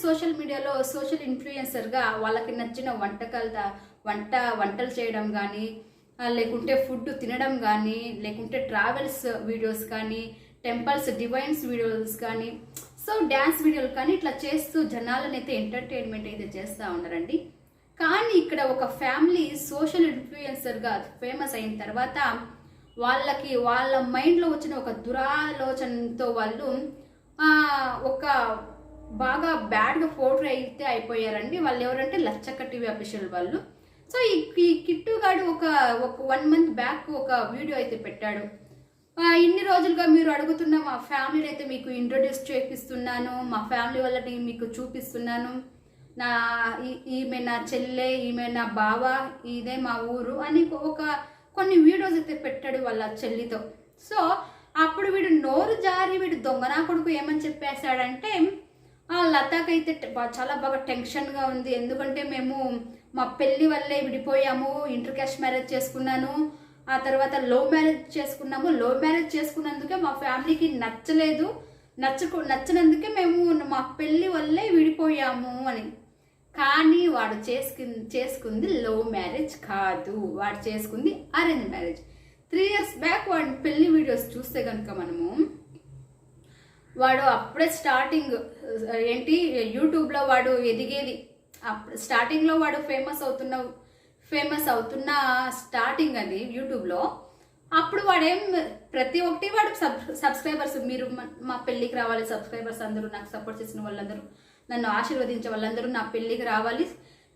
Social మీడియాలో social ఇన్ఫ్లుయెన్సర్గా వాళ్ళకి నచ్చిన వంటలు చేయడం కానీ, లేకుంటే ఫుడ్ తినడం కానీ, లేకుంటే ట్రావెల్స్ వీడియోస్ కానీ, టెంపుల్స్ డివైన్స్ వీడియోస్ కానీ, సో డ్యాన్స్ వీడియోలు కానీ ఇట్లా చేస్తూ జనాలను అయితే ఎంటర్టైన్మెంట్ అయితే చేస్తూ ఉన్నారండి. కానీ ఇక్కడ ఒక ఫ్యామిలీ సోషల్ ఇన్ఫ్లుయెన్సర్గా ఫేమస్ అయిన తర్వాత వాళ్ళ మైండ్లో వచ్చిన ఒక దురాలోచనతో వాళ్ళు ఒక బాగా బ్యాడ్గా ఫోటో అయితే అయిపోయారండి. వాళ్ళు ఎవరంటే లచ్చక్క టీవీ అఫీషియల్ వాళ్ళు. సో ఈ కిట్టుగాడు ఒక 1 month బ్యాక్ ఒక వీడియో అయితే పెట్టాడు. ఇన్ని రోజులుగా మీరు అడుగుతున్న మా ఫ్యామిలీని అయితే మీకు ఇంట్రొడ్యూస్ చేపిస్తున్నాను, మా ఫ్యామిలీ వాళ్ళని మీకు చూపిస్తున్నాను, ఈమె నా చెల్లె, ఈమె నా బావ, ఇదే మా ఊరు అని కొన్ని వీడియోస్ అయితే పెట్టాడు వాళ్ళ చెల్లితో. సో అప్పుడు వీడు నోరు జారి వీడు దొంగనా కొడుకు ఏమని చెప్పేశాడంటే, లతాకైతే చాలా బాగా టెన్షన్గా ఉంది, ఎందుకంటే మేము మా పెళ్లి వల్లే విడిపోయాము, ఇంటర్ క్యాస్ట్ మ్యారేజ్ చేసుకున్నాను, ఆ తర్వాత లవ్ మ్యారేజ్ చేసుకున్నాము, లవ్ మ్యారేజ్ చేసుకున్నందుకే మా ఫ్యామిలీకి నచ్చినందుకే మేము మా పెళ్లి వల్లే విడిపోయాము అని. కానీ వాడు చేసుకుంది లవ్ మ్యారేజ్ కాదు, వాడు చేసుకుంది అరేంజ్ మ్యారేజ్. 3 years బ్యాక్ వాడి పెళ్లి వీడియోస్ చూస్తే కనుక మనము, వాడు అప్పుడే స్టార్టింగ్ యూట్యూబ్లో వాడు ఎదిగేది, స్టార్టింగ్లో వాడు ఫేమస్ అవుతున్న స్టార్టింగ్ అది యూట్యూబ్లో. అప్పుడు వాడేం ప్రతి ఒక్కటి వాడు సబ్స్క్రైబర్స్, మీరు మా పెళ్ళికి రావాలి, సబ్స్క్రైబర్స్ అందరూ, నాకు సపోర్ట్ చేసిన వాళ్ళందరూ, నన్ను ఆశీర్వదించే వాళ్ళందరూ నా పెళ్ళికి రావాలి,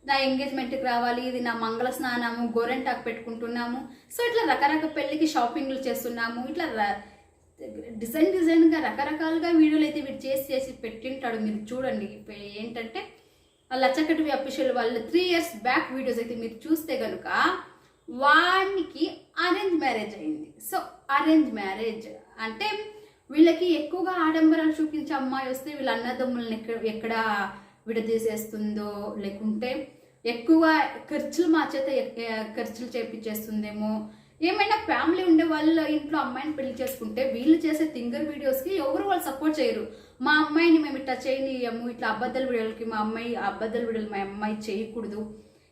నా ఎంగేజ్మెంట్కి రావాలి, ఇది నా మంగళ స్నానము, గోరెంటాకు పెట్టుకుంటున్నాము, సో ఇట్లా రకరకాల పెళ్ళికి షాపింగ్లు చేస్తున్నాము, ఇట్లా డిజైన్గా రకరకాలుగా వీడియోలు అయితే వీడు చేసి పెట్టింటాడు. మీరు చూడండి. ఏంటంటే లచ్చక్క టీవీ అఫీషియల్ వాళ్ళు 3 years బ్యాక్ వీడియోస్ అయితే మీరు చూస్తే కనుక వానికి అరేంజ్ మ్యారేజ్ అయింది. సో అరేంజ్ మ్యారేజ్ అంటే వీళ్ళకి ఎక్కువగా ఆడంబరాలు చూపించే అమ్మాయి వస్తే వీళ్ళ అన్నదమ్ములను ఎక్కడ విడదీసేస్తుందో, లేకుంటే ఎక్కువ ఖర్చులు మా చేత ఖర్చులు చేపించేస్తుందేమో, ఏమైనా ఫ్యామిలీ ఉండే వాళ్ళ ఇంట్లో అమ్మాయిని పెళ్లి చేసుకుంటే వీళ్ళు చేసే థింగర్ వీడియోస్కి ఎవరు వాళ్ళు సపోర్ట్ చేయరు. మా అమ్మాయిని మేము ఇట్లా చేయనియము, ఇట్లా అబద్ధాల వీడియోలకి మా అమ్మాయి చేయకూడదు,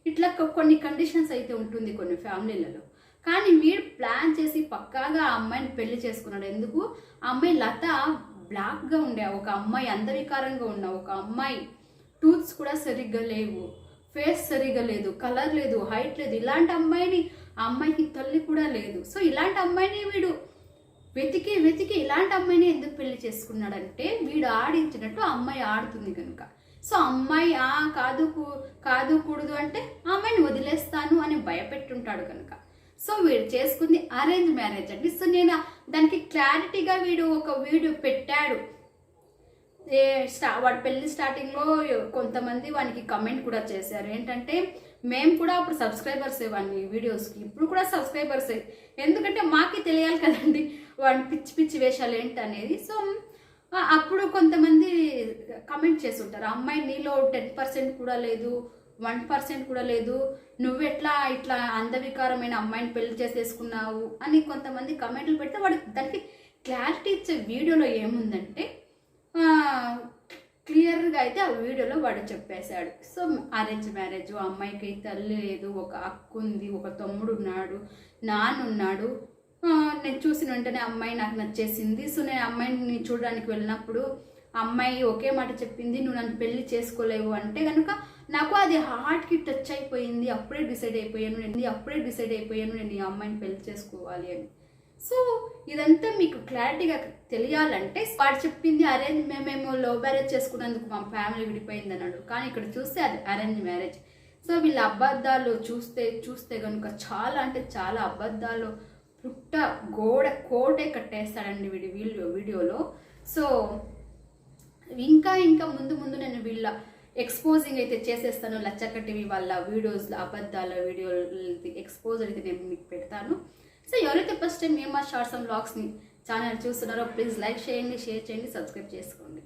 ఇట్లా కొన్ని కండిషన్స్ అయితే ఉంటుంది కొన్ని ఫ్యామిలీలలో. కానీ వీడు ప్లాన్ చేసి పక్కాగా ఆ అమ్మాయిని పెళ్లి చేసుకున్నాడు. ఎందుకు? ఆ అమ్మాయి లత బ్లాక్గా ఉండే ఒక అమ్మాయి, అందవికారంగా ఉన్న ఒక అమ్మాయి, టూత్స్ కూడా సరిగ్గా లేవు, ఫేస్ సరిగ్గా లేదు, కలర్ లేదు, హైట్ లేదు, ఇలాంటి అమ్మాయికి తల్లి కూడా లేదు. సో ఇలాంటి అమ్మాయిని వీడు వెతికి ఇలాంటి అమ్మాయిని ఎందుకు పెళ్లి చేసుకున్నాడంటే, వీడు ఆడించినట్టు అమ్మాయి ఆడుతుంది కనుక. సో అమ్మాయి కాదు కూడదు అంటే ఆ అమ్మాయిని వదిలేస్తాను అని భయపెట్టుంటాడు కనుక. సో వీడు చేసుకుంది అరేంజ్ మ్యారేజ్ అండి. సో నేను దానికి క్లారిటీగా వీడు ఒక వీడియో పెట్టాడు. వాడి పెళ్లి స్టార్టింగ్లో కొంతమంది వానికి కమెంట్ కూడా చేశారు. ఏంటంటే, మేము కూడా అప్పుడు సబ్స్క్రైబర్సే వాడిని వీడియోస్కి, ఇప్పుడు కూడా సబ్స్క్రైబర్సే, ఎందుకంటే మాకి తెలియాలి కదండి వాడిని పిచ్చి వేషాలు ఏంటి అనేది. సో అప్పుడు కొంతమంది కమెంట్ చేసి ఉంటారు, అమ్మాయి నీలో 10% కూడా లేదు, 1% కూడా లేదు, నువ్వెట్లా ఇట్లా అందవికారమైన అమ్మాయిని పెళ్లి చేసేసుకున్నావు అని కొంతమంది కమెంట్లు పెడితే వాడు దానికి క్లారిటీ ఇచ్చే వీడియోలో ఏముందంటే, క్లియర్గా అయితే ఆ వీడియోలో వాడు చెప్పేశాడు. సో అరేంజ్ మ్యారేజ్, అమ్మాయికి తల్లి లేదు, ఒక అక్క ఉంది, ఒక తమ్ముడు ఉన్నాడు, నాన్నున్నాడు. నేను చూసిన వెంటనే అమ్మాయి నాకు నచ్చేసింది. సో నేను అమ్మాయిని చూడడానికి వెళ్ళినప్పుడు అమ్మాయి ఒకే మాట చెప్పింది, నువ్వు నన్ను పెళ్లి చేసుకోలేవు అంటే కనుక నాకు అది హార్ట్కి టచ్ అయిపోయింది. అప్పుడే డిసైడ్ అయిపోయాను నేను ఈ అమ్మాయిని పెళ్లి చేసుకోవాలి అని. సో ఇదంతా మీకు క్లారిటీగా తెలియాలంటే వాడు చెప్పింది మేము లవ్ మ్యారేజ్ చేసుకున్నందుకు మా ఫ్యామిలీ విడిపోయింది అన్నాడు. కానీ ఇక్కడ చూస్తే అది అరేంజ్ మ్యారేజ్. సో వీళ్ళ అబద్ధాలు చూస్తే కనుక చాలా అంటే చాలా అబద్ధాలు కోటే కట్టేస్తాడండి వీడియోలో. సో ఇంకా ముందు నేను వీళ్ళ ఎక్స్పోజింగ్ అయితే చేసేస్తాను. లచ్చక్క టీవీ వాళ్ళ వీడియోస్, అబద్ధాల వీడియోలు ఎక్స్పోజ్ అయితే నేను మీకు పెడతాను. సో ఎవరైతే ఫస్ట్ టైం మేము షార్ట్స్ అండ్ వ్లాగ్స్ని ఛానల్ చూస్తున్నారో ప్లీజ్ లైక్ చేయండి, షేర్ చేయండి, సబ్స్క్రైబ్ చేసుకోండి.